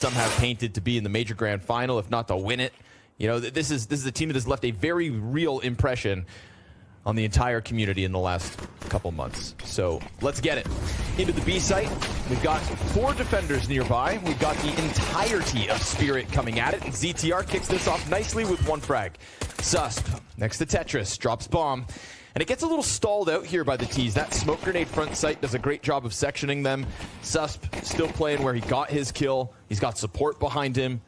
some have painted to be in the major grand final, if not to win it. You know, this is a team that has left a very real impression on the entire community in the last couple months. So let's get it. Into the B site, we've got 4 defenders nearby. We've got the entirety of Spirit coming at it. ZTR kicks this off nicely with 1 frag. Susp next to Tetris, drops bomb. And it gets a little stalled out here by the T's. That smoke grenade front sight does a great job of sectioning them. Susp still playing where he got his kill. He's got support behind him.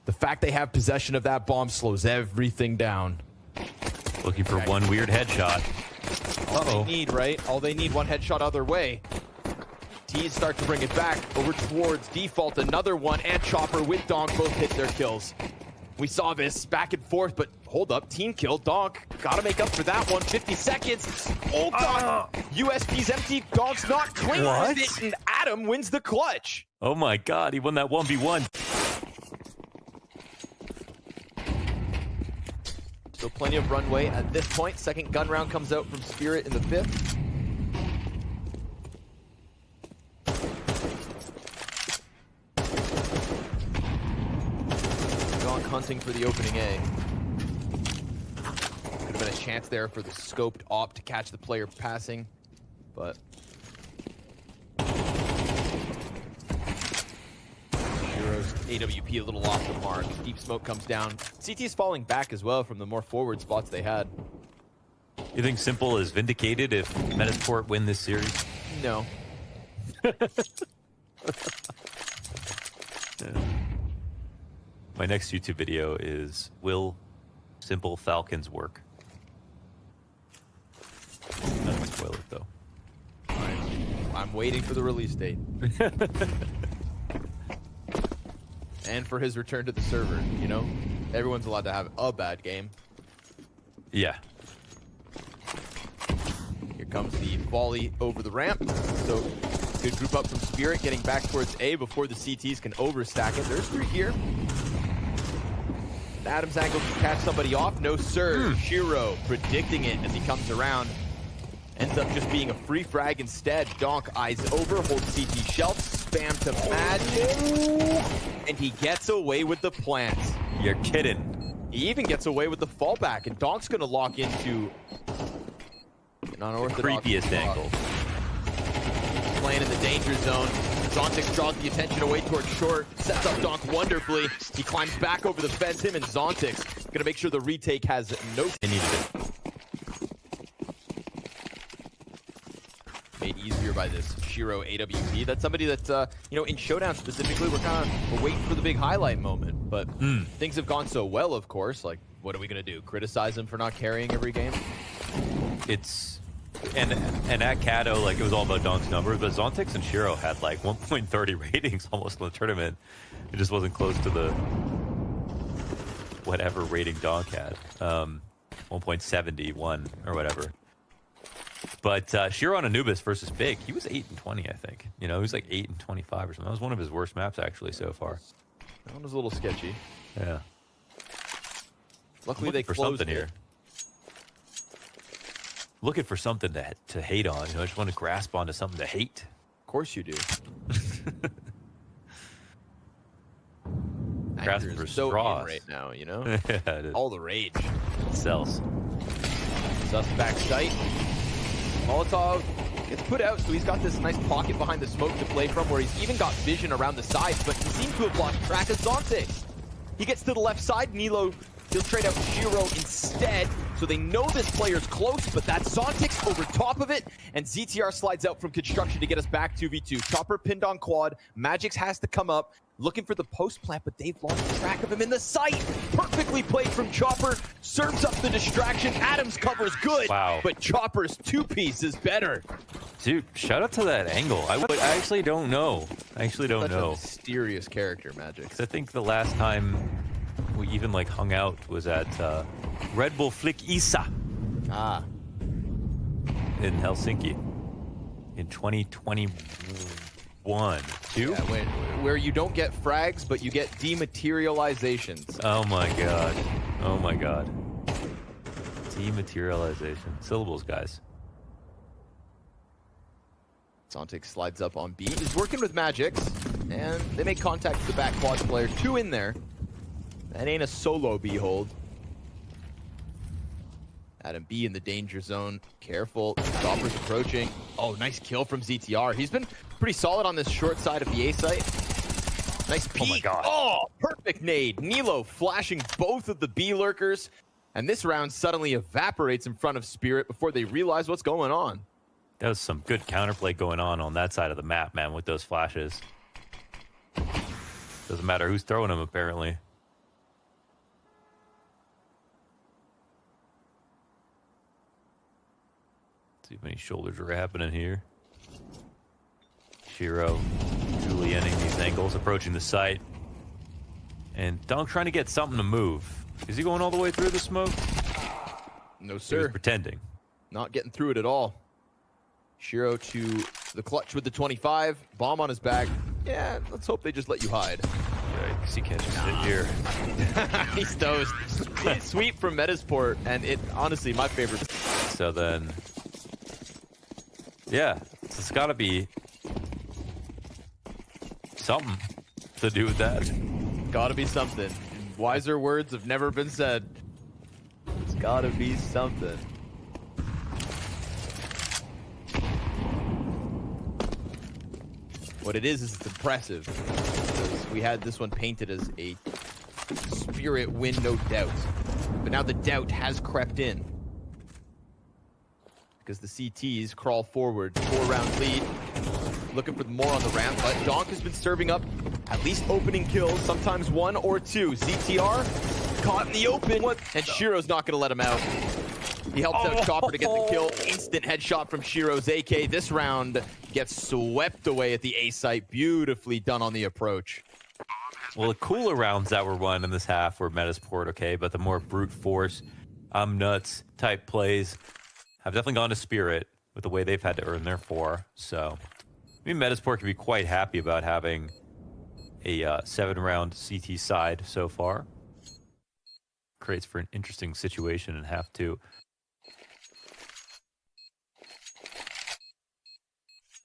The fact they have possession of that bomb slows everything down. Looking for one weird headshot. All they need, right? All they need, one headshot other way. T's start to bring it back over towards default. Another one, and Chopper with Donk both hit their kills. We saw this back and forth, but hold up. Team kill. Donk got to make up for that one. 50 seconds. Oh, God. USP's empty. Donk's not clean with it, and Adam wins the clutch. Oh, my God. He won that 1v1. So plenty of runway at this point. Second gun round comes out from Spirit in the 5th. Donk hunting for the opening A. Could have been a chance there for the scoped op to catch the player passing, but Heroes AWP a little off the mark. Deep smoke comes down. CT's falling back as well from the more forward spots they had. You think Simple is vindicated if Metizport win this series? No. My next YouTube video is, will Simple Falcons work? Not gonna spoil it though. I'm waiting for the release date. And for his return to the server, you know? Everyone's allowed to have a bad game. Yeah. Here comes the volley over the ramp. So good group up from Spirit, getting back towards A before the CTs can overstack it. There's 3 here. Adam's angle to catch somebody off. No sir. Shiro predicting it as he comes around. Ends up just being a free frag instead. Donk eyes over, holds CT shelf, spam to Mad, and he gets away with the plant. You're kidding. He even gets away with the fallback, and Donk's gonna lock into an unorthodox creepiest angle. Playing in the danger zone. Zontix draws the attention away towards short, sets up Donk wonderfully. He climbs back over the fence, him and Zontix. Gonna make sure the retake has no... They needed it. Made easier by this Shiro AWP. That's somebody that, you know, in Showdown specifically, we're waiting for the big highlight moment. But things have gone so well, of course. Like, what are we going to do? Criticize him for not carrying every game? It's... And at Kato, like, it was all about Donk's numbers, but Zontix and Shiro had, like, 1.30 ratings almost in the tournament. It just wasn't close to the... whatever rating Donk had. 1.71 or whatever. But Shiro on Anubis versus Big, he was 8-20, I think. You know, he was like 8-25 or something. That was one of his worst maps, actually, so far. That one was a little sketchy. Yeah. Luckily, they closed something here. Looking for something to hate on. You know, I just want to grasp onto something to hate. Of course you do. Grasping for so straws right now, you know? Yeah, it is. All the rage. It sells. Suspect sight. Molotov gets put out, so he's got this nice pocket behind the smoke to play from, where he's even got vision around the sides, but he seems to have lost track of Zontix. He gets to the left side. Nilo, he'll trade out Shiro instead, so they know this player's close, but that's Zontix over top of it, and ZTR slides out from construction to get us back 2v2. Chopper pinned on quad. Magix has to come up, looking for the post plant, but they've lost track of him in the sight. Perfectly played from Chopper, serves up the distraction. Adam's cover is good, but Chopper's 2-piece is better. Dude, shout out to that angle. I actually don't know. I actually don't know. A mysterious character, Magix. I think the last time we even like hung out was at Red Bull Flick Isa. In Helsinki in 2021. Yeah, where you don't get frags, but you get dematerializations. Oh my god. Oh my god. Dematerialization. Syllables, guys. Zontix slides up on B. He's working with Magix. and they make contact with the back quad player. 2 in there. That ain't a solo B-hold. Adam B in the danger zone. Careful. Stopper's approaching. Oh, nice kill from ZTR. He's been pretty solid on this short side of the A site. Nice peek. Oh my God. Oh, perfect nade. Nilo flashing both of the B lurkers. And this round suddenly evaporates in front of Spirit before they realize what's going on. That was some good counterplay going on that side of the map, man, with those flashes. Doesn't matter who's throwing them, apparently. See if any shoulders are happening here. Shiro Julienning these angles, approaching the site. And Donk trying to get something to move. Is he going all the way through the smoke? No, He sir. was pretending. Not getting through it at all. Shiro to the clutch with the 25. Bomb on his back. Yeah, let's hope they just let you hide. Yikes, he catches it here. He's toast. Sweep from Metizport, and it honestly my favorite. So then, yeah, it's got to be something to do with that. Gotta be something. Wiser words have never been said. It's gotta be something. What it is it's impressive. Because we had this one painted as a Spirit win, no doubt. But now the doubt has crept in. Because the CTs crawl forward. 4-round lead. Looking for more on the ramp, but Donk has been serving up at least opening kills, sometimes 1 or 2. ZTR caught in the open, and Shiro's not going to let him out. He helps out Chopper to get the kill. Instant headshot from Shiro's AK. This round gets swept away at the A site. Beautifully done on the approach. Well, the cooler rounds that were won in this half were Metizport, okay, but the more brute force, I'm nuts type plays have definitely gone to Spirit with the way they've had to earn their 4. So I mean, Metizport can be quite happy about having a 7-round CT side so far. Creates for an interesting situation in half 2.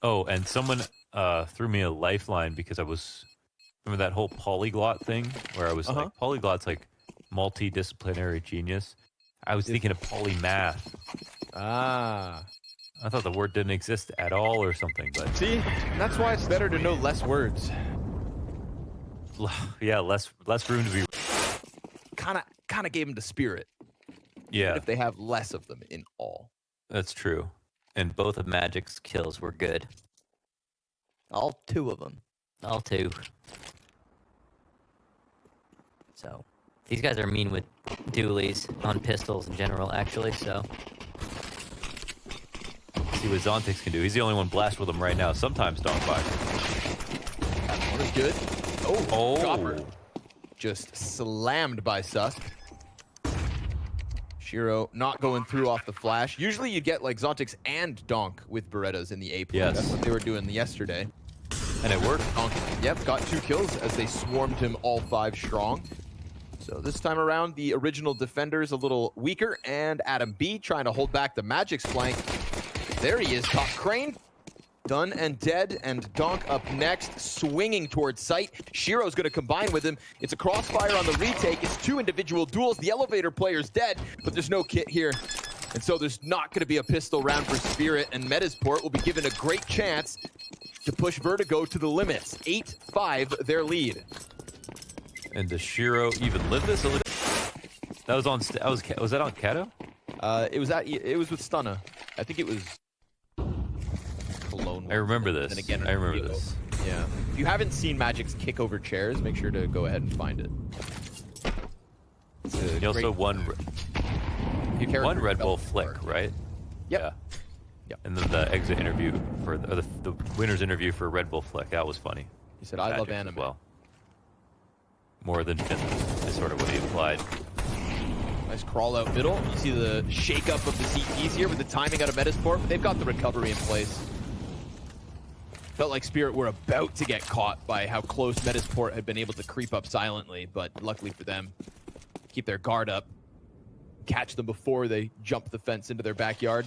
Oh, and someone threw me a lifeline because I was... Remember that whole polyglot thing? Where I was like, polyglot's like multidisciplinary genius. I was thinking of polymath. Ah. I thought the word didn't exist at all or something, but... See, that's why it's better to know less words. Yeah, less room to be... Kind of gave them the Spirit. Yeah. Even if they have less of them in all. That's true. And both of Magic's kills were good. All 2 of them. All 2. So, these guys are mean with dualies on pistols in general, actually, so... See what Zontix can do. He's the only one blast with him right now. Sometimes don't fire. One is good. Oh. Chopper. Just slammed by Susk. Shiro not going through off the flash. Usually you get like Zontix and Donk with Berettas in the A play. Yes. That's what they were doing yesterday. And it worked. Donk, yep, got 2 kills as they swarmed him all 5 strong. So this time around, the original defender's a little weaker, and Adam B trying to hold back the Magic's flank. There he is, top crane. Done and dead, and Donk up next, swinging towards sight. Shiro's going to combine with him. It's a crossfire on the retake. It's 2 individual duels. The elevator player's dead, but there's no kit here. And so there's not going to be a pistol round for Spirit, and Metizport will be given a great chance to push Vertigo to the limits. 8-5 their lead. And does Shiro even live this? That was on... Was that on Kato? It was with Stunna. I think it was Cologne. I remember this. And again, I remember this. Yeah. If you haven't seen Magic's kick over chairs, make sure to go ahead and find it. He also won Red Bull Flick, right? Yep. Yeah. And then the exit interview for the winner's interview for Red Bull Flick. That was funny. He said, "I love Magic as anime." well. More than Finland is sort of what he implied. Nice crawl out middle. You see the shake up of the CTs here with the timing out of Metizport, but they've got the recovery in place. Felt like Spirit were about to get caught by how close Metizport had been able to creep up silently, but luckily for them, keep their guard up, catch them before they jump the fence into their backyard.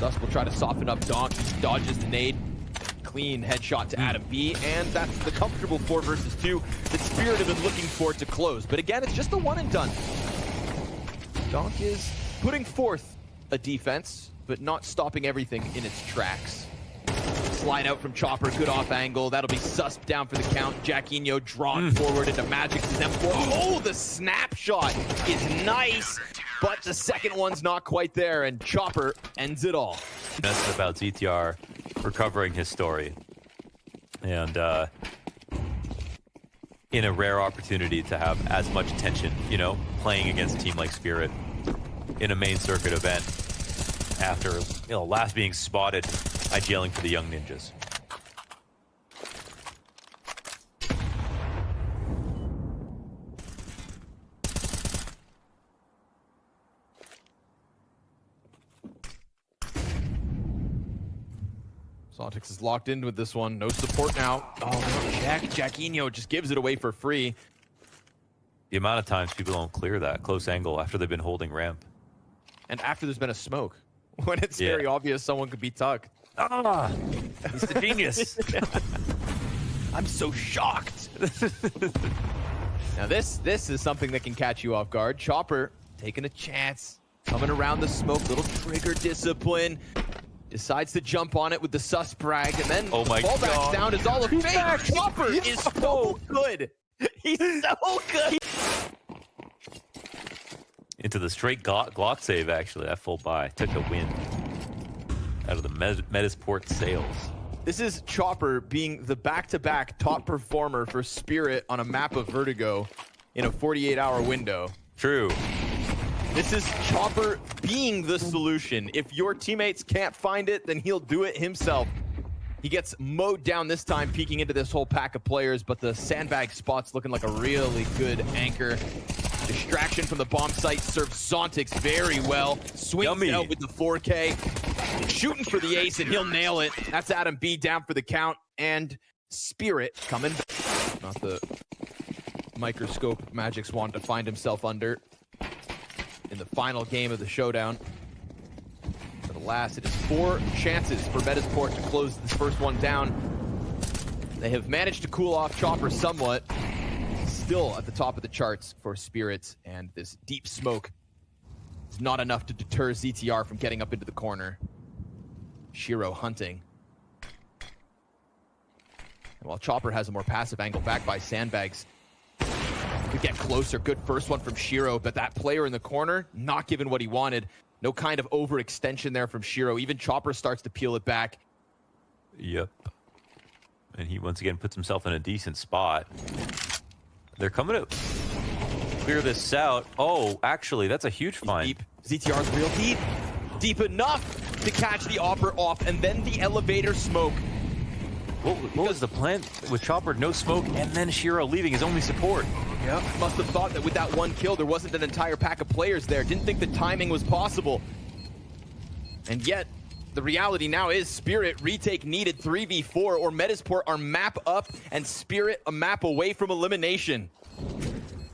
Sus will try to soften up Donk. He dodges the nade. Clean headshot to Adam B, and that's the comfortable 4 versus 2 that Spirit have been looking for to close. But again, it's just a one and done. Donk is putting forth a defense, but not stopping everything in its tracks. Slide out from Chopper, good off angle. That'll be sussed down for the count. Jacquinho drawn forward into Magic's M4. Oh, the snapshot is nice, but the second one's not quite there, and Chopper ends it all. That's about ZTR recovering his story. And in a rare opportunity to have as much tension, you know, playing against a team like Spirit in a main circuit event after, you know, last being spotted IGLing for the Young Ninjas. Zontix is locked in with this one. No support now. Oh, no check. Jacquinho just gives it away for free. The amount of times people don't clear that close angle after they've been holding ramp. And after there's been a smoke. When it's very obvious someone could be tucked. Ah, he's the genius. I'm so shocked. Now this is something that can catch you off guard. Chopper taking a chance. Coming around the smoke. Little trigger discipline. Decides to jump on it with the sus brag, and then fallback down is all a fake. Chopper is so good. He's so good. Into the straight Glock save, actually. That full buy took a win out of the Metizport sales. This is Chopper being the back-to-back top performer for Spirit on a map of Vertigo in a 48-hour window. True. This is Chopper being the solution. If your teammates can't find it, then he'll do it himself. He gets mowed down this time, peeking into this whole pack of players, but the sandbag spot's looking like a really good anchor. Distraction from the bomb site serves Zontix very well. Swings out with the 4K. Shooting for the ace, and he'll nail it. That's Adam B down for the count, and Spirit coming back. Not the microscope Magic's wanted to find himself under in the final game of the showdown. For the last, it is 4 chances for Metizport to close this first one down. They have managed to cool off Chopper somewhat. Still at the top of the charts for Spirits, and this deep smoke is not enough to deter ZTR from getting up into the corner. Shiro hunting. And while Chopper has a more passive angle back by sandbags, could get closer. Good first one from Shiro, but that player in the corner, not given what he wanted. No kind of overextension there from Shiro. Even Chopper starts to peel it back. Yep. And he once again puts himself in a decent spot. They're coming to clear this out. Oh, actually, that's a huge find. Deep. ZTR's real deep. Deep enough to catch the Opera off, and then the elevator smoke. What was the plan with Chopper? No smoke, and then Shiro leaving his only support. Yeah, must have thought that with that one kill, there wasn't an entire pack of players there. Didn't think the timing was possible. And yet, the reality now is Spirit retake needed 3v4, or Metizport are map up and Spirit a map away from elimination.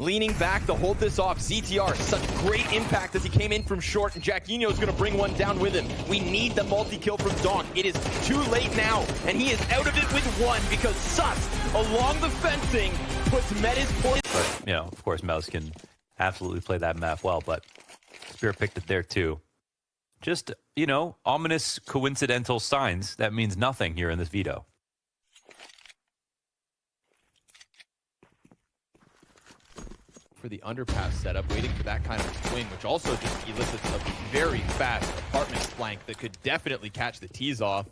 Leaning back to hold this off. ZTR, such great impact as he came in from short, and Jacquinho is going to bring one down with him. We need the multi-kill from Donk. It is too late now, and he is out of it with one because Sus, along the fencing, puts Metizport. But, you know, of course, Mouse can absolutely play that map well, but Spirit picked it there too. Just, you know, ominous coincidental signs. That means nothing here in this veto. For the underpass setup, waiting for that kind of swing, which also just elicits a very fast apartment flank that could definitely catch the tees off.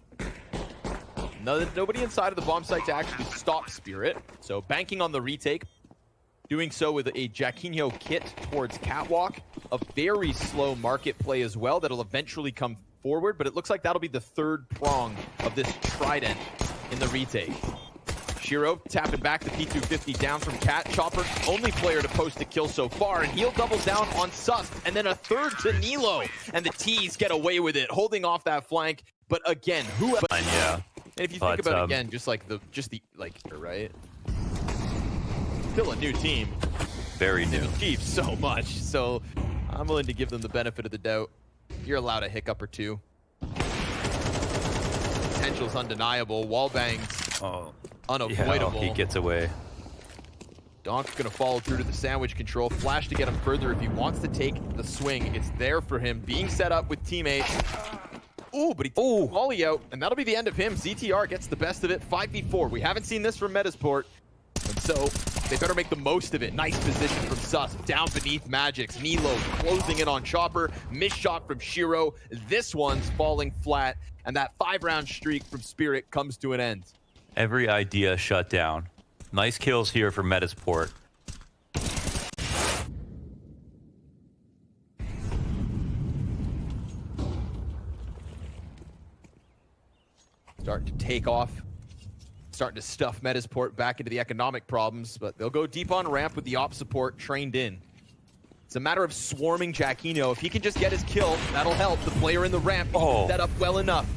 Nobody inside of the bomb site to actually stop Spirit. So banking on the retake, doing so with a Jacquinho kit towards Catwalk. A very slow market play as well that'll eventually come forward, but it looks like that'll be the third prong of this trident in the retake. Shiro tapping back the P250 down from Cat. Chopper, only player to post a kill so far, and he'll double down on Sus, and then a third to Nilo, and the T's get away with it, holding off that flank. But again, who? Yeah. And if you think about it again, just the right? Still a new team. Very new. Achieved so much, so I'm willing to give them the benefit of the doubt. You're allowed a hiccup or two. potential is undeniable. Wallbang's unavoidable. Yeah, he gets away. Donk's gonna follow through to the sandwich control. Flash to get him further if he wants to take the swing. It's there for him, being set up with teammates. Ooh, but he took the volley out, and that'll be the end of him. ZTR gets the best of it, 5v4. We haven't seen this from Metizport, and so they better make the most of it. Nice position from Sus, down beneath Magix. Nilo closing in on Chopper. Missed shot from Shiro. This one's falling flat, and that 5-round streak from Spirit comes to an end. Every idea shut down. Nice kills here for Metizport. Starting to take off. Starting to stuff Metizport back into the economic problems, but they'll go deep on ramp with the op support trained in. It's a matter of swarming Jacquino. If he can just get his kill, that'll help. The player in the ramp set up well enough.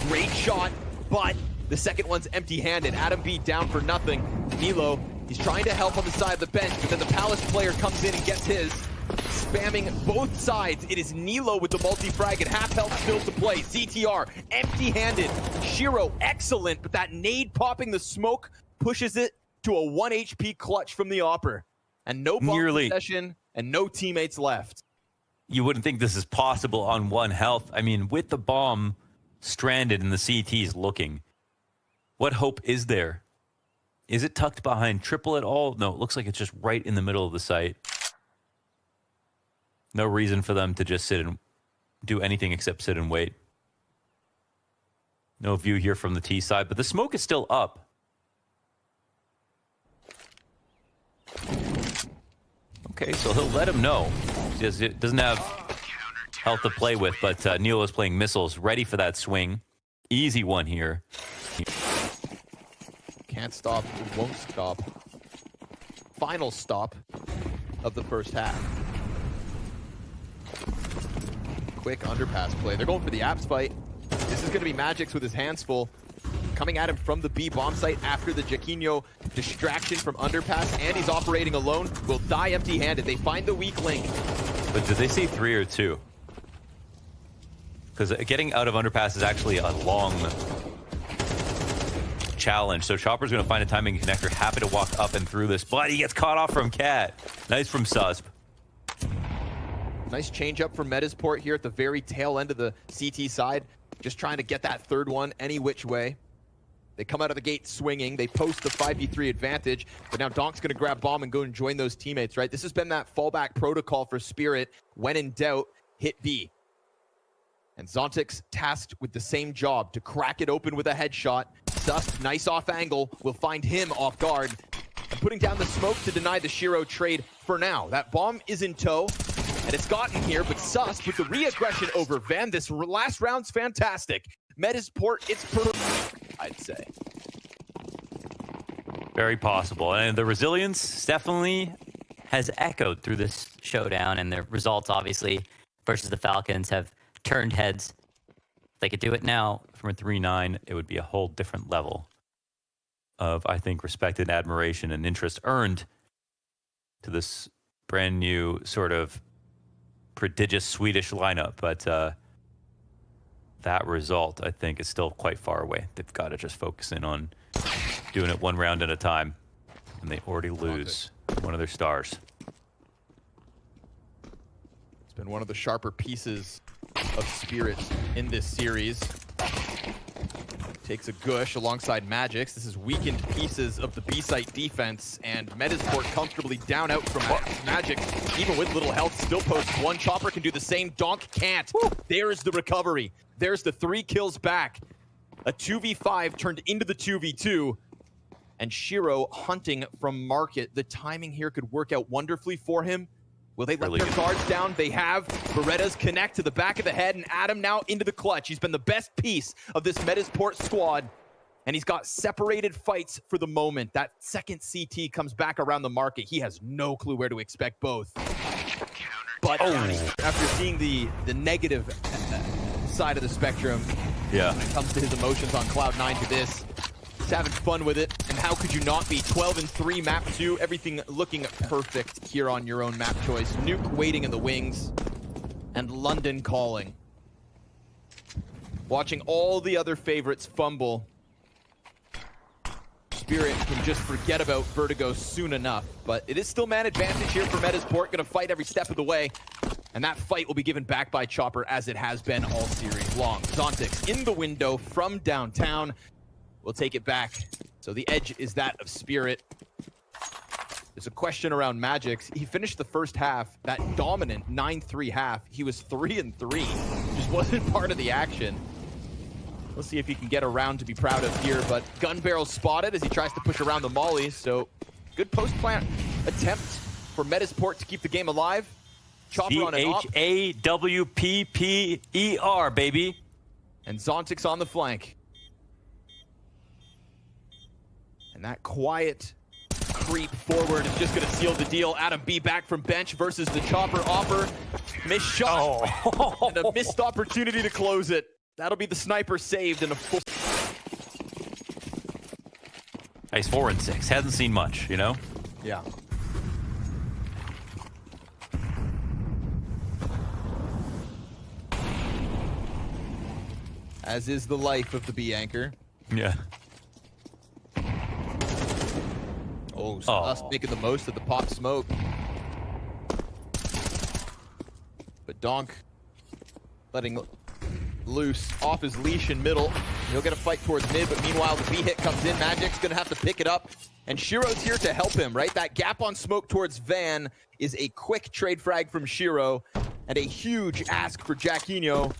Great shot, but the second one's empty-handed. Adam beat down for nothing. Nilo, he's trying to help on the side of the bench, but then the Palace player comes in and gets his. Spamming both sides. It is Nilo with the multi-frag and half health still to play. ZTR, empty-handed. Shiro, excellent, but that nade popping the smoke pushes it to a 1 HP clutch from the Opper. And no bomb possession and no teammates left. You wouldn't think this is possible on 1 health. I mean, with the bomb stranded and the CTs looking, what hope is there? Is it tucked behind triple at all? No, it looks like it's just right in the middle of the site. No reason for them to just sit and do anything except sit and wait. No view here from the T side, but the smoke is still up. Okay, so he'll let him know. He doesn't have health to play with, but Neil is playing missiles, ready for that swing. Easy one here. Can't stop, won't stop. Final stop of the first half. Quick underpass play. They're going for the apps fight. This is going to be Magix with his hands full. Coming at him from the B bomb site after the Jacquino distraction from underpass, and he's operating alone. Will die empty-handed. They find the weak link. But did they say 3 or 2? Because getting out of underpass is actually a long challenge. So Chopper's going to find a timing connector. Happy to walk up and through this, but he gets caught off from Cat. Nice from Susp. Nice change up from Metizport here at the very tail end of the CT side. Just trying to get that third one any which way. They come out of the gate swinging. They post the 5v3 advantage, but now Donk's going to grab bomb and go and join those teammates, right? This has been that fallback protocol for Spirit. When in doubt, hit B. And Zontix tasked with the same job, to crack it open with a headshot. Sus, nice off angle, will find him off guard. And putting down the smoke to deny the Shiro trade for now. That bomb is in tow. And it's gotten here, but Sus with the re-aggression over Van. This last round's fantastic. Metizport, it's perfect, I'd say. Very possible. And the resilience definitely has echoed through this showdown, and the results, obviously, versus the Falcons have turned heads. If they could do it now from a 3-9, it would be a whole different level of, I think, respect and admiration and interest earned to this brand new sort of prodigious Swedish lineup, but that result, I think, is still quite far away. They've got to just focus in on doing it 1 round at a time, and they already lose one of their stars. It's been one of the sharper pieces of Spirit in this series. Takes a gush alongside Magix. This is weakened pieces of the B-site defense, and Metizport comfortably down out from Magix. Even with little health, still posts 1. Chopper can do the same. Donk can't. There's the recovery. There's the 3 kills back. A 2v5 turned into the 2v2. And Shiro hunting from market. The timing here could work out wonderfully for him. Will they let their guards down? They have. Berettas connect to the back of the head, and Adam now into the clutch. He's been the best piece of this Metizport squad, and he's got separated fights for the moment. That second CT comes back around the market. He has no clue where to expect both. But after seeing the negative side of the spectrum, when it comes to his emotions on Cloud9 to this, he's having fun with it, and how could you not be? 12-3 map 2, everything looking perfect here on your own map choice. Nuke waiting in the wings, and London calling. Watching all the other favorites fumble, Spirit can just forget about Vertigo soon enough. But it is still man advantage here for Metizport. Going to fight every step of the way. And that fight will be given back by Chopper as it has been all series long. Zontix in the window from downtown. We'll take it back. So the edge is that of Spirit. There's a question around Magic's. He finished the first half, that dominant 9-3 half. He was 3-3. Just wasn't part of the action. We'll see if he can get around to be proud of here, but gun barrel spotted as he tries to push around the molly. So good post-plant attempt for Metizport to keep the game alive. Chopper on an op. CHAWPPER, baby. And Zontix on the flank. And that quiet creep forward is just going to seal the deal. Adam B back from bench versus the Chopper offer. Missed shot. Oh. And a missed opportunity to close it. That'll be the sniper saved in a full... He's 4-6. Hasn't seen much, you know? Yeah. As is the life of the B anchor. Yeah. Oh, so us making the most of the pop smoke. But Donk letting loose off his leash in middle. He'll get a fight towards mid, but meanwhile the B hit comes in. Magic's gonna have to pick it up, and Shiro's here to help him, right? That gap on smoke towards Van is a quick trade frag from Shiro, and a huge ask for Jacquinho,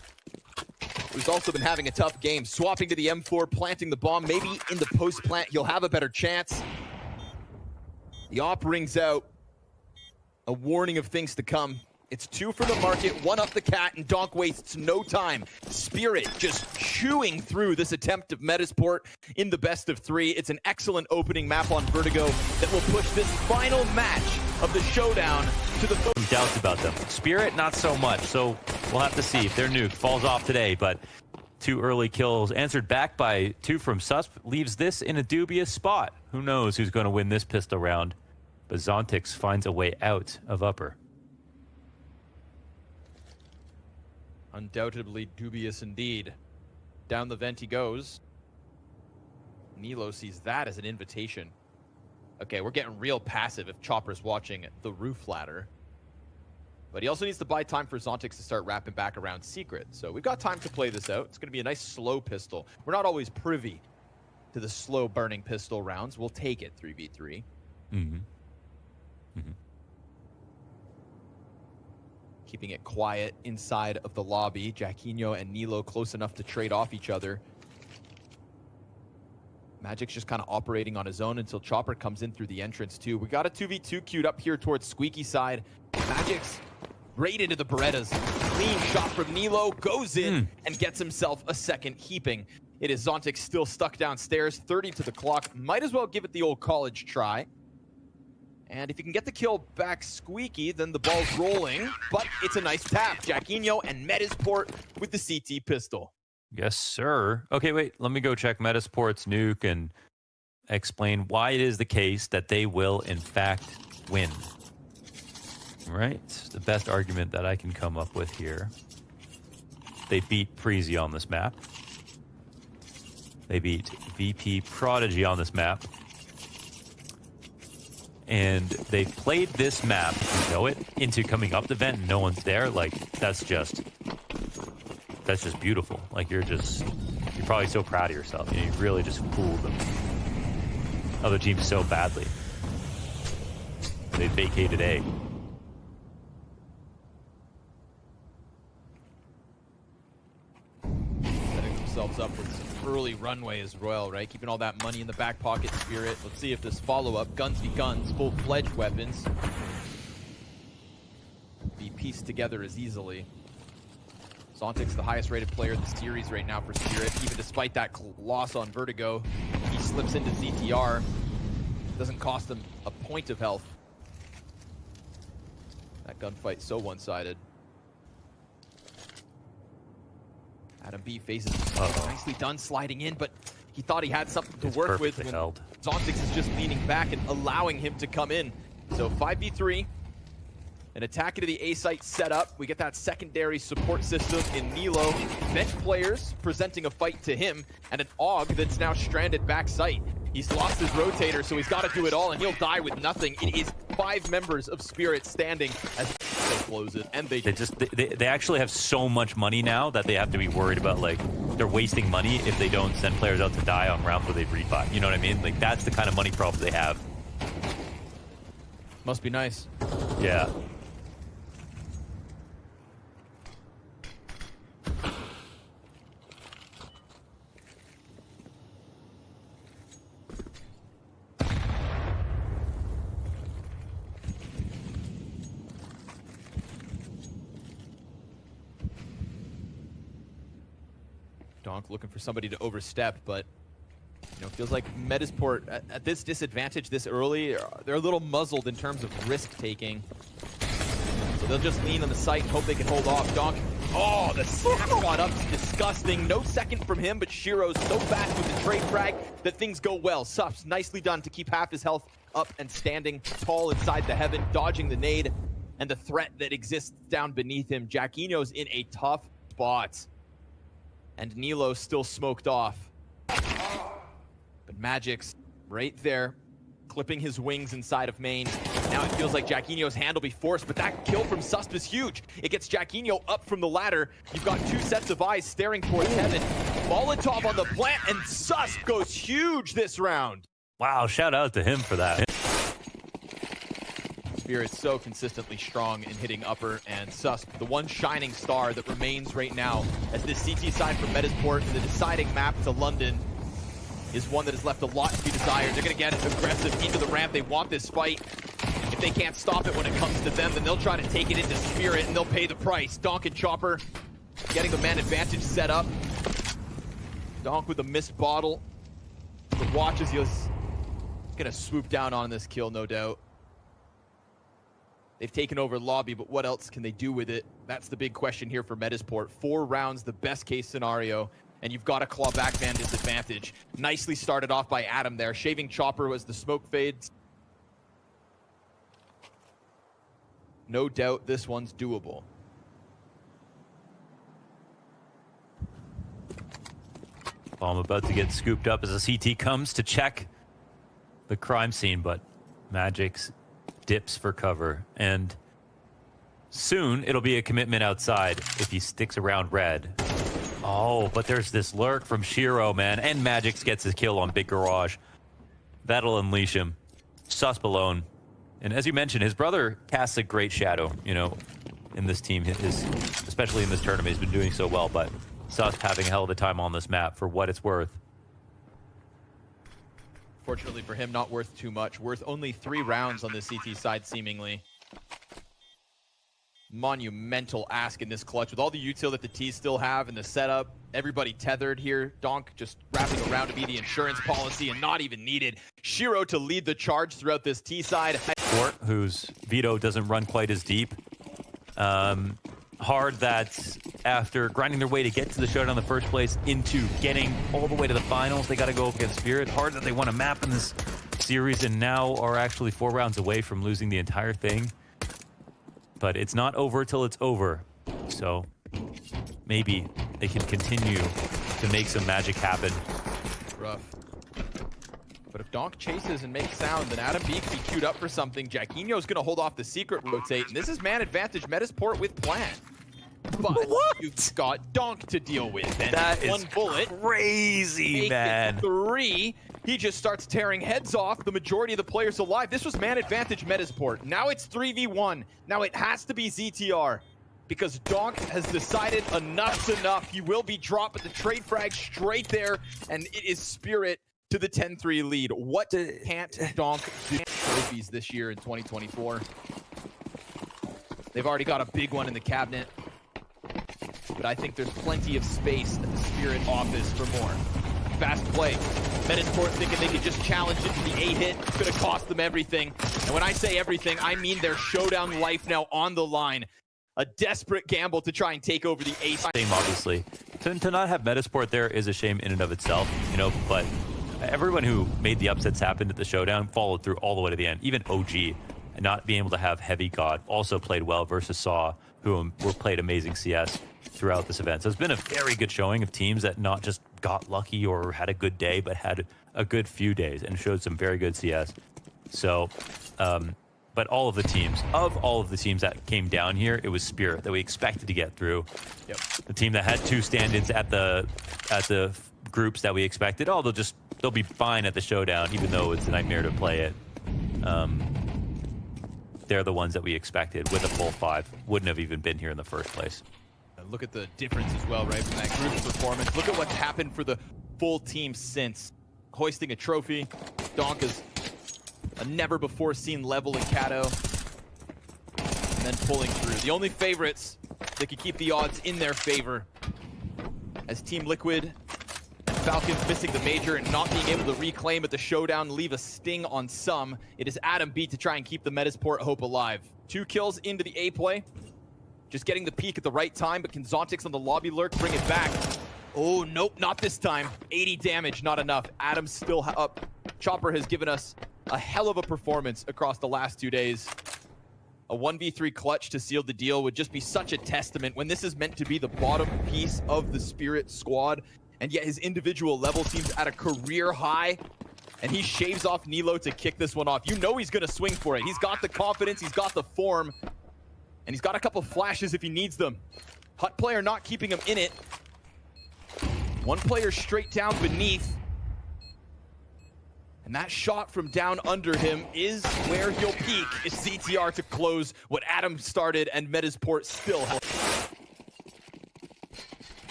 who's also been having a tough game. Swapping to the M4, planting the bomb. Maybe in the post plant he'll have a better chance. The op rings out, a warning of things to come. It's 2 for the market, 1 up the cat, and Donk wastes no time. Spirit just chewing through this attempt of Metizport in the best of 3. It's an excellent opening map on Vertigo that will push this final match of the showdown to the... Some doubts about them. Spirit, not so much, so we'll have to see if their nuke falls off today, but 2 early kills answered back by 2 from Susp leaves this in a dubious spot. Who knows who's going to win this pistol round, but Zontix finds a way out of upper. Undoubtedly dubious indeed. Down the vent he goes. Nilo sees that as an invitation. Okay, we're getting real passive if Chopper's watching the roof ladder. But he also needs to buy time for Zontix to start wrapping back around Secret. So we've got time to play this out. It's going to be a nice slow pistol. We're not always privy to the slow burning pistol rounds. We'll take it 3v3. Keeping it quiet inside of the lobby. Jacquinho and Nilo close enough to trade off each other. Magic's just kind of operating on his own until Chopper comes in through the entrance too. We got a 2v2 queued up here towards Squeaky side. Magic's right into the Berettas. Clean shot from Nilo, goes in and gets himself a second heaping. It is Zontix still stuck downstairs, 30 to the clock. Might as well give it the old college try. And if you can get the kill back Squeaky, then the ball's rolling. But it's a nice tap. Jacquinho and Metizport with the CT pistol. Yes, sir. Okay, wait. Let me go check Metasport's nuke and explain why it is the case that they will, in fact, win. Right? It's the best argument that I can come up with here. They beat Preezy on this map. They beat VP Prodigy on this map. And they played this map, you know it, into coming up the vent and no one's there. Like, that's just beautiful. Like, you're probably so proud of yourself. You know, you really just fooled them. Other teams so badly. They vacated A. Setting themselves up with some early runway as well, right? Keeping all that money in the back pocket, Spirit. Let's see if this follow-up, guns v guns, full-fledged weapons, be pieced together as easily. Zontix, the highest rated player in the series right now for Spirit. Even despite that loss on Vertigo, he slips into ZTR. Doesn't cost him a point of health. That gunfight so one-sided. Adam B faces nicely done sliding in, but he thought he had something to work with when Zontix is just leaning back and allowing him to come in. So 5v3. An attack into the A site set up. We get that secondary support system in Nilo. Bench players presenting a fight to him, and an AUG that's now stranded back site. He's lost his rotator, so he's got to do it all, and he'll die with nothing. It is 5 members of Spirit standing as they close it, and they actually have so much money now that they have to be worried about, like, they're wasting money if they don't send players out to die on rounds where they rebuy. You know what I mean? Like, that's the kind of money problem they have. Must be nice. Yeah. Donk looking for somebody to overstep, but feels like Metizport at this disadvantage this early, they're a little muzzled in terms of risk taking. So they'll just lean on the site and hope they can hold off. Donk, oh, the snapshot up is disgusting. No second from him, but Shiro's so fast with the trade frag that things go well. Sups, nicely done to keep half his health up and standing tall inside the heaven, dodging the nade and the threat that exists down beneath him. Jacquinho's in a tough spot. And Nilo still smoked off. But Magic's right there, clipping his wings inside of main. Now it feels like Jacquinho's hand will be forced, but that kill from Susp is huge. It gets Jacquinho up from the ladder. You've got 2 sets of eyes staring towards heaven. Molotov on the plant, and Susp goes huge this round. Wow, shout out to him for that. Spirit's so consistently strong in hitting upper, and Susp, the one shining star that remains right now as this CT side from Metizport and the deciding map to London is one that has left a lot to be desired. They're going to get aggressive into the ramp. They want this fight. If they can't stop it when it comes to them, then they'll try to take it into Spirit, and they'll pay the price. Donk and Chopper getting the man advantage set up. Donk with a missed bottle. The watch as he's going to swoop down on this kill, no doubt. They've taken over lobby, but what else can they do with it? That's the big question here for Metizport. 4 rounds, the best case scenario, and you've got a claw back man disadvantage. Nicely started off by Adam there. Shaving Chopper as the smoke fades. No doubt this one's doable. Well, I'm about to get scooped up as a CT comes to check the crime scene, but Magic's dips for cover, and soon it'll be a commitment outside if he sticks around red. Oh, but there's this lurk from Shiro, man, and Magix gets his kill on Big Garage. That'll unleash him. Susp alone. And as you mentioned, his brother casts a great shadow, in this team, especially in this tournament. He's been doing so well, but Susp having a hell of a time on this map for what it's worth. Fortunately for him, not worth too much. Worth only 3 rounds on the CT side, seemingly. Monumental ask in this clutch. With all the util that the T's still have in the setup, everybody tethered here. Donk just wrapping around to be the insurance policy and not even needed. Shiro to lead the charge throughout this T side. Fort, whose veto doesn't run quite as deep. Hard that after grinding their way to get to the showdown in the first place into getting all the way to the finals, they got to go up against Spirit. Hard that they won a map in this series and now are actually 4 rounds away from losing the entire thing. But it's not over till it's over. So maybe they can continue to make some magic happen. Rough. But if Donk chases and makes sound, then Adam B can be queued up for something. Jacquinho's going to hold off the secret rotate, and this is man advantage Metizport with plan. But you've got Donk to deal with, and that is 1 bullet. Crazy, man. 3. He just starts tearing heads off the majority of the players alive. This was man advantage Metizport. Now it's 3v1. Now it has to be ZTR, because Donk has decided enough's enough. He will be dropped, but the trade frag straight there, and it is Spirit to the 10-3 lead. What can't Donk do? Trophies this year in 2024. They've already got a big one in the cabinet, but I think there's plenty of space at the Spirit office for more. Fast play. Metizport thinking they could just challenge it to the A hit. It's going to cost them everything. And when I say everything, I mean their showdown life now on the line. A desperate gamble to try and take over the A side. Shame, obviously. To not have Metizport there is a shame in and of itself, but everyone who made the upsets happen at the showdown followed through all the way to the end. Even OG and not being able to have Heavy God also played well versus Saw, who were played amazing CS throughout this event. So it's been a very good showing of teams that not just got lucky or had a good day, but had a good few days and showed some very good CS. So, but all of the teams that came down here, it was Spirit that we expected to get through. Yep. The team that had 2 stand-ins at the groups that we expected, they'll be fine at the showdown, even though it's a nightmare to play it. They're the ones that we expected with a full 5. Wouldn't have even been here in the first place. Look at the difference as well, right, from that group's performance. Look at what's happened for the full team since. Hoisting a trophy, Donk is a never-before-seen level in Kato, and then pulling through. The only favorites that could keep the odds in their favor, as Team Liquid and Falcons missing the major and not being able to reclaim at the showdown, leave a sting on some. It is Adam B to try and keep the Metizport hope alive. 2 kills into the A play. Just getting the peak at the right time, but can Zontix on the lobby lurk bring it back? Oh, nope, not this time. 80 damage, not enough. Adam's still up. Chopper has given us a hell of a performance across the last 2 days. A 1v3 clutch to seal the deal would just be such a testament when this is meant to be the bottom piece of the Spirit squad, and yet his individual level seems at a career high, and he shaves off Nilo to kick this one off. You know he's gonna swing for it. He's got the confidence, he's got the form, and he's got a couple flashes if he needs them. Hut player not keeping him in it. One player straight down beneath. And that shot from down under him is where he'll peak. It's ZTR to close what Adam started and Metizport still held.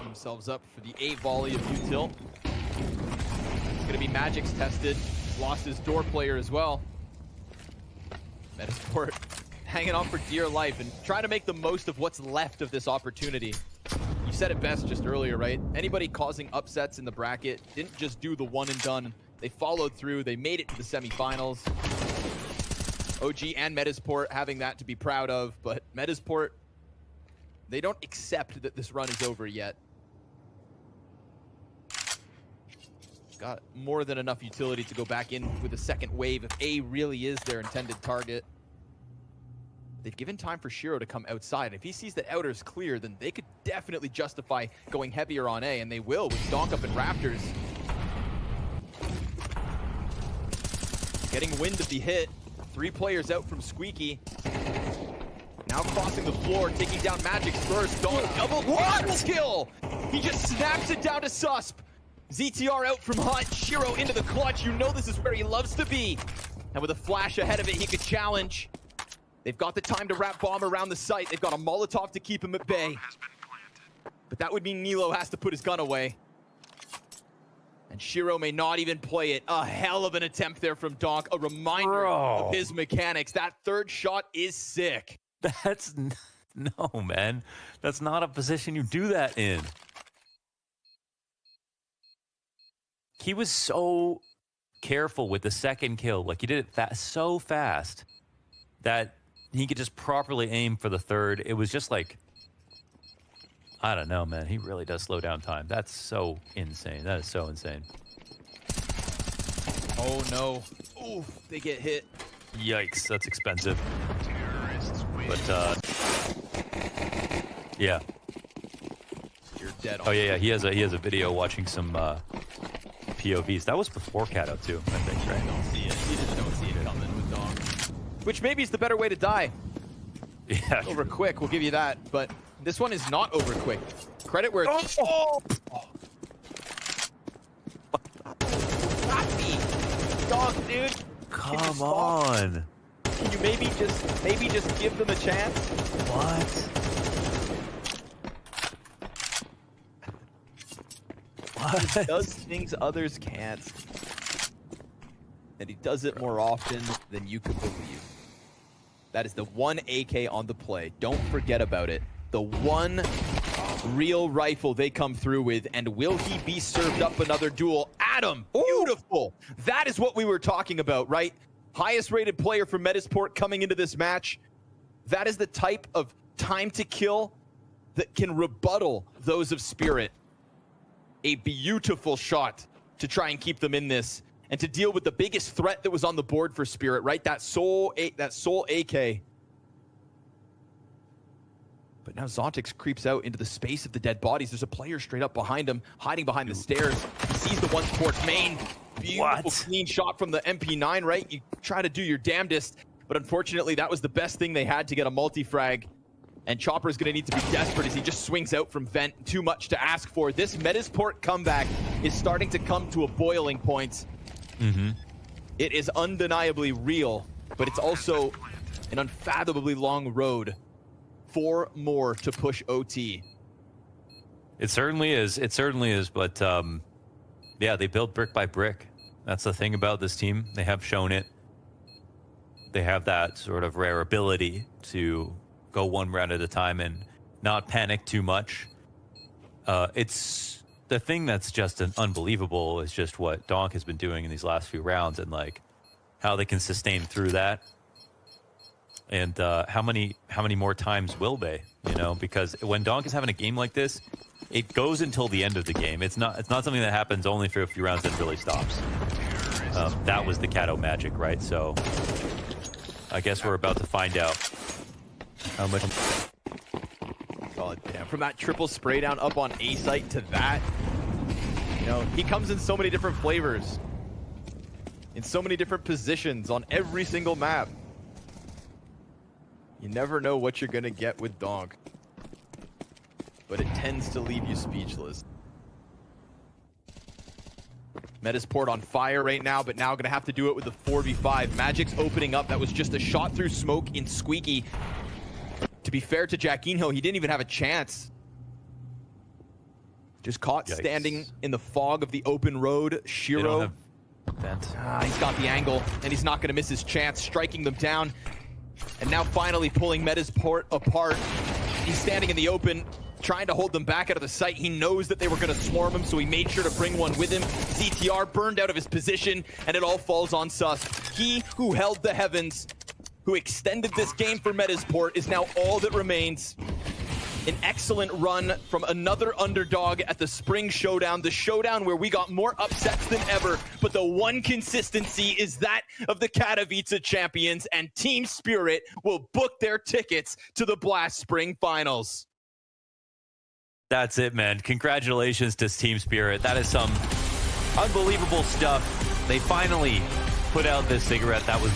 Themselves up for the A volley of Util. It's gonna be Magic's tested. Lost his door player as well. Metizport hanging on for dear life and trying to make the most of what's left of this opportunity. You said it best just earlier, right? Anybody causing upsets in the bracket didn't just do the one and done. They followed through, they made it to the semifinals. OG and Metizport having that to be proud of, but Metizport, they don't accept that this run is over yet. Got more than enough utility to go back in with a second wave if A really is their intended target. They've given time for Shiro to come outside. If he sees that outer is clear, then they could definitely justify going heavier on A, and they will with Donk up in Rafters. Getting wind of the hit. 3 players out from Squeaky. Now crossing the floor, taking down Magic's first. Donk double kill! He just snaps it down to Susp. ZTR out from Hut, Shiro into the clutch. You know this is where he loves to be. And with a flash ahead of it, he could challenge. They've got the time to wrap bomb around the site. They've got a Molotov to keep him at bay. But that would mean Nilo has to put his gun away. And Shiro may not even play it. A hell of an attempt there from Donk. A reminder of his mechanics. That third shot is sick. That's... No, man. That's not a position you do that in. He was so careful with the second kill. Like, he did it so fast that he could just properly aim for the third. It was just like, I don't know, man. He really does slow down time. That's so insane. That is so insane. Oh, no. Oof, they get hit. Yikes, that's expensive. But, yeah. You're dead on. Oh, yeah, he has a video watching some... POVs. That was before Kato too, I think, right? I don't see it. You just don't see it coming with Donk. Which maybe is the better way to die. Yeah. Over quick, we'll give you that. But this one is not over quick. Credit where it's... Oh! Got me! Donk, dude! Come on! Can you maybe just give them a chance? What? He does things others can't. And he does it more often than you could believe. That is the one AK on the play. Don't forget about it. The one... Oh Real rifle they come through with, and will he be served up another duel? Adam, beautiful. That is what we were talking about, right? Highest rated player for Metizport coming into this match. That is the type of time to kill that can rebuttal those of Spirit. A beautiful shot to try and keep them in this and to deal with the biggest threat that was on the board for Spirit, right? That Soul AK. But now Zontix creeps out into the space of the dead bodies. There's a player straight up behind him, hiding behind the stairs. He sees the one towards main. Beautiful, clean shot from the MP9, right? You try to do your damnedest, but unfortunately, that was the best thing they had to get a multi-frag. And Chopper's going to need to be desperate as he just swings out from vent. Too much to ask for. This Metizport comeback is starting to come to a boiling point. It is undeniably real, but it's also an unfathomably long road. 4 more to push OT. It certainly is. It certainly is. But yeah, they build brick by brick. That's the thing about this team. They have shown it. They have that sort of rare ability to go one round at a time and not panic too much. It's the thing that's just unbelievable is just what Donk has been doing in these last few rounds and like how they can sustain through that. And how many more times will they? You know, because when Donk is having a game like this, it goes until the end of the game. It's not something that happens only for a few rounds and really stops. That was the Kato magic, right? So I guess we're about to find out how much. God damn! From that triple spray down up on A site to that, you know, he comes in so many different flavors, in so many different positions on every single map. You never know what you're gonna get with Donk, but it tends to leave you speechless. Metizport on fire right now, but now gonna have to do it with the 4v5. Magic's opening up. That was just a shot through smoke in Squeaky. To be fair to Jackinho, he didn't even have a chance. Just caught standing in the fog of the open road. Shiro, he's got the angle, and he's not gonna miss his chance, striking them down. And now finally pulling Metizport apart. He's standing in the open, trying to hold them back out of the sight. He knows that they were going to swarm him, so he made sure to bring one with him. ZTR burned out of his position, and it all falls on Sus. He who held the heavens, who extended this game for Metizport, is now all that remains. An excellent run from another underdog at the Spring Showdown, the showdown where we got more upsets than ever, but the one consistency is that of the Katowice champions, and Team Spirit will book their tickets to the Blast Spring Finals. That's it, man. Congratulations to Team Spirit. That is some unbelievable stuff. They finally put out this cigarette that was